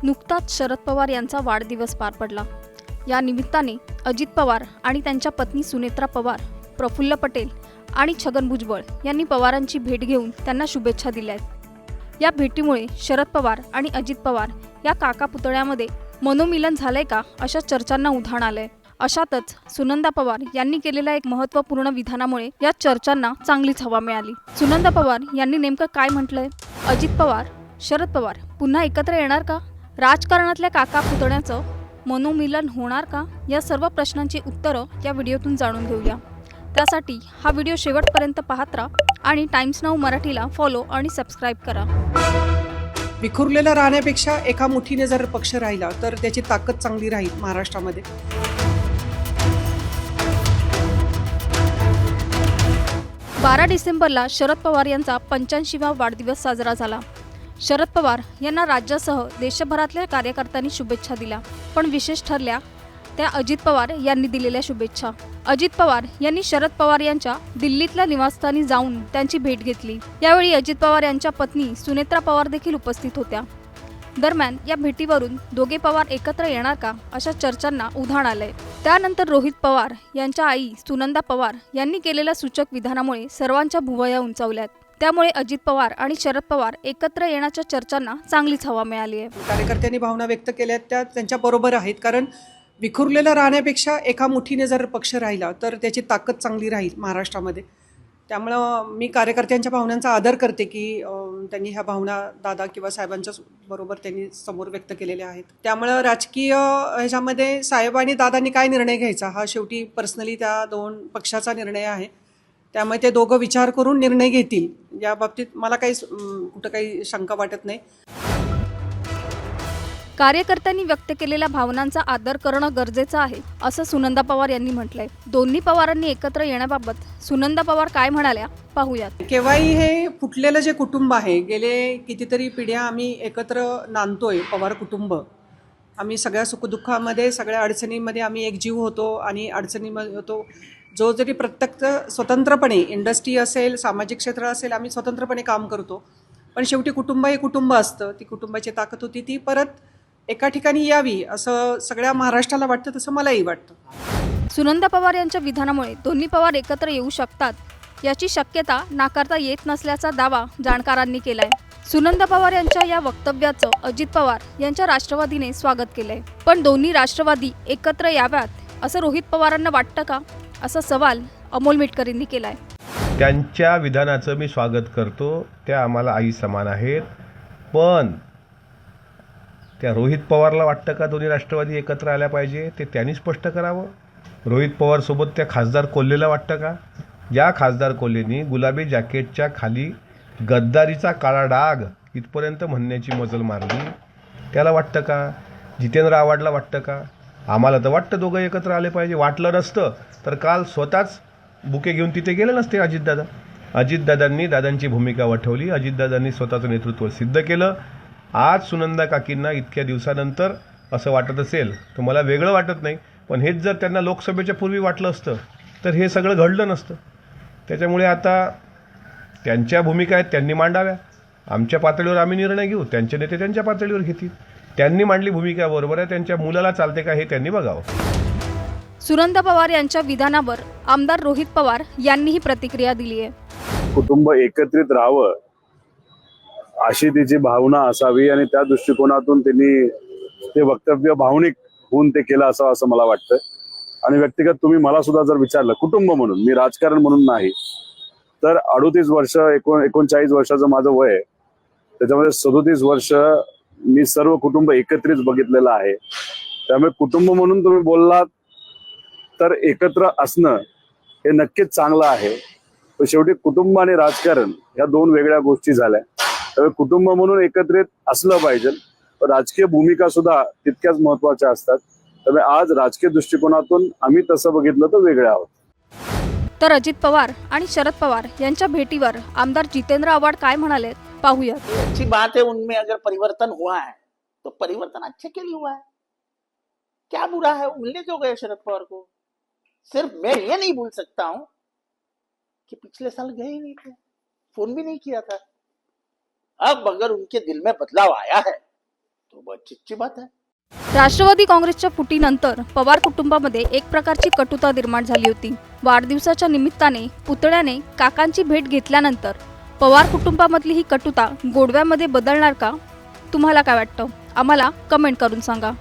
नुकताच शरद पवार यांचा वाढदिवस पार पडला। या निमित्ताने अजित पवार आणि त्यांच्या पत्नी सुनेत्रा पवार, प्रफुल्ल पटेल आणि छगन भुजबळ यांनी पवारांची भेट घेऊन त्यांना शुभेच्छा दिल्या आहेत। या भेटीमुळे शरद पवार आणि अजित पवार या काका पुतळ्यामध्ये मनोमिलन झालंय का अशा चर्चांना उधाण आलंय। अशातच सुनंदा पवार यांनी केलेल्या एक महत्त्वपूर्ण विधानामुळे या चर्चांना चांगलीच हवा मिळाली। सुनंदा पवार यांनी नेमकं काय म्हटलंय? अजित पवार, शरद पवार पुन्हा एकत्र येणार का? राजकारणातल्या काका पुतण्याचं मनोमिलन होणार का? या सर्व प्रश्नांची उत्तरं या व्हिडिओतून जाणून घेऊया। त्यासाठी हा व्हिडिओ शेवटपर्यंत पाहत राहा आणि टाइम्स नाऊ मराठीला फॉलो आणि सबस्क्राईब करा। विखुरलेला राहण्यापेक्षा एका मुठीने जर पक्ष राहिला तर त्याची ताकद चांगली राहील महाराष्ट्रामध्ये। 12 डिसेंबरला शरद पवार यांचा 85वा वाढदिवस साजरा झाला। शरद पवार यांना राज्यासह देशभरातल्या कार्यकर्त्यांनी शुभेच्छा दिल्या, पण विशेष ठरल्या त्या अजित पवार यांनी दिलेल्या शुभेच्छा। अजित पवार यांनी शरद पवार यांच्या दिल्लीतल्या निवासस्थानी जाऊन त्यांची भेट घेतली। यावेळी अजित पवार यांच्या पत्नी सुनेत्रा पवार देखील उपस्थित होत्या। दरम्यान या भेटीवरून दोघे पवार एकत्र येणार का अशा चर्चांना उधाण आलंय। त्यानंतर रोहित पवार यांच्या आई सुनंदा पवार यांनी केलेल्या सूचक विधानामुळे सर्वांच्या भुवया उंचावल्यात। त्यामुळे अजित पवार आणि शरद पवार एकत्र येण्याच्या चर्चांना चांगलीच हवा मिळाली आहे। कार्यकर्त्यांनी भावना व्यक्त केल्या त्या त्यांच्या बरोबर आहेत, कारण विखुरलेला राहण्यापेक्षा एका मुठीने जर पक्ष राहिला तर त्याची ताकद चांगली राहील महाराष्ट्रामध्ये। त्यामुळं मी कार्यकर्त्यांच्या भावनांचा आदर करते की त्यांनी ह्या भावना दादा किंवा साहेबांच्या बरोबर त्यांनी समोर व्यक्त केलेल्या आहेत। त्यामुळं राजकीय ह्याच्यामध्ये साहेब आणि दादांनी काय निर्णय घ्यायचा हा शेवटी पर्सनली त्या दोन पक्षाचा निर्णय आहे। त्यामुळे ते दोघं विचार करून निर्णय घेतील, या बाबतीत मला कुठं काही शंका वाटत नाही। कार्यकर्त्यांनी व्यक्त केलेल्या भावनांचा आदर करणं गरजेचं आहे असं सुनंदा पवार यांनी म्हटलंय। दोन्ही पवारांनी एकत्र येण्याबाबत सुनंदा पवार काय म्हणाल्या पाहूयात। केव्हाही हे फुटलेलं जे कुटुंब आहे, गेले कितीतरी पिढ्या आम्ही एकत्र नांदतोय पवार कुटुंब। आम्ही सगळ्या सुखदुःखामध्ये सगळ्या अडचणींमध्ये आम्ही एकजीव होतो आणि अडचणीमध्ये होतो। जो जरी प्रत्यक्ष स्वतंत्रपणे इंडस्ट्री असेल, सामाजिक क्षेत्र असेल, आम्ही स्वतंत्रपणे काम करतो, पण शेवटी कुटुंब हे कुटुंब असतं। ती कुटुंबाची ताकद होती ती परत एका ठिकाणी यावी असं सगळ्या महाराष्ट्राला वाटतं, तसं मलाही वाटतं। सुनंदा पवार यांच्या विधानामुळे दोन्ही पवार एकत्र येऊ शकतात याची शक्यता नाकारता येत नसल्याचा दावा जाणकारांनी केलाय। सुनंदा पवार यांच्या या वक्तव्याचं अजित पवार यांच्या राष्ट्रवादीने स्वागत केलंय, पण दोन्ही राष्ट्रवादी एकत्र याव्यात असं रोहित पवारांना वाटतं का, असा सवाल अमोल मिटकरींनी केलाय। त्यांच्या विधानाचं मी स्वागत करतो, त्या आम्हाला आई समान आहेत, पण त्या रोहित पवारला वाटतं का दोन्ही राष्ट्रवादी एकत्र आल्या पाहिजे ते त्यांनी स्पष्ट करावं। रोहित पवारसोबत त्या खासदार कोल्हेला वाटतं का? ज्या खासदार कोल्हेनी गुलाबी जॅकेटच्या खाली गद्दारीचा काळा डाग इथपर्यंत म्हणण्याची मजल मारली, त्याला वाटतं का? जितेंद्र आव्हाडला वाटतं का? आम्हाला तर वाटतं दोघं एकत्र आले पाहिजे। वाटलं नसतं तर काल स्वतःच बुके घेऊन तिथे गेले नसते अजितदादा। अजितदादांनी दादांची भूमिका वठवली, अजितदादांनी स्वतःचं नेतृत्व सिद्ध केलं। आज सुनंदा काकींना इतक्या दिवसानंतर असं वाटत असेल तर मला वेगळं वाटत नाही, पण हेच जर त्यांना लोकसभेच्या पूर्वी वाटलं असतं तर हे सगळं घडलं नसतं। त्याच्यामुळे आता त्यांच्या भूमिका आहेत त्यांनी मांडाव्या, आमच्या पातळीवर आम्ही निर्णय घेऊ, त्यांचे नेते त्यांच्या पातळीवर घेतील। त्यांनी मांडली भूमिका बरोबर आहे, त्यांच्या मुलाला चालते का हे त्यांनी बघावं। सुनंदा पवार यांच्या विधानावर आमदार रोहित पवार यांनीही प्रतिक्रिया दिली आहे। कुटुंब एकत्रित राहावं अशी तिची भावना असावी आणि त्या दृष्टिकोनातून त्यांनी ते वक्तव्य भावनिक होऊन ते केलं असावं असं मला वाटतं। आणि व्यक्तिगत तुम्ही मला सुद्धा जर विचारलं कुटुंब म्हणून, मी राजकारण म्हणून नाही, तर 38 वर्ष 39 वर्षाचं माझं वय आहे, त्याच्यामध्ये 37 वर्ष मी सर्व कुटुंब एकत्रित बघितलेलं आहे। त्यामुळे कुटुंब म्हणून तुम्ही बोललात तर एकत्र असणं हे नक्कीच चांगलं आहे, पण शेवटी कुटुंब आणि राजकारण या दोन वेगळ्या गोष्टी झाल्या। त्यामुळे कुटुंब म्हणून एकत्रित असलं पाहिजे, पण राजकीय भूमिका सुद्धा तितक्याच महत्वाच्या असतात। त्यामुळे आज राजकीय दृष्टिकोनातून आम्ही तसं बघितलं तर वेगळे आहोत। तर अजित पवार आणि शरद पवार यांच्या भेटीवर आमदार जितेंद्र आव्हाड काय म्हणाले पाहूयात। अच्छी बात है, उनमें अगर परिवर्तन हुआ है तो परिवर्तन अच्छे के लिए हुआ है, क्या बुरा है? मिलने क्यों गए शरद पवार को? सिर्फ मैं ये नहीं भूल सकता हूं कि पिछले साल गए ही नहीं थे, फोन भी नहीं किया था। अब अगर उनके दिल में बदलाव आया है तो वो चिच्ची बात है। राष्ट्रवादी काँग्रेसच्या फुटीनंतर पवार कुटुंबामध्ये एक प्रकारची कटुता निर्माण झाली होती. वाढदिवसाच्या निमित्ताने पुतळ्याने काकांची भेट घेतल्यानंतर पवार कुटुंबामधली ही कटुता गोडव्यामध्ये बदलणार का? तुम्हाला काय वाटतं? आम्हाला कमेंट करून सांगा.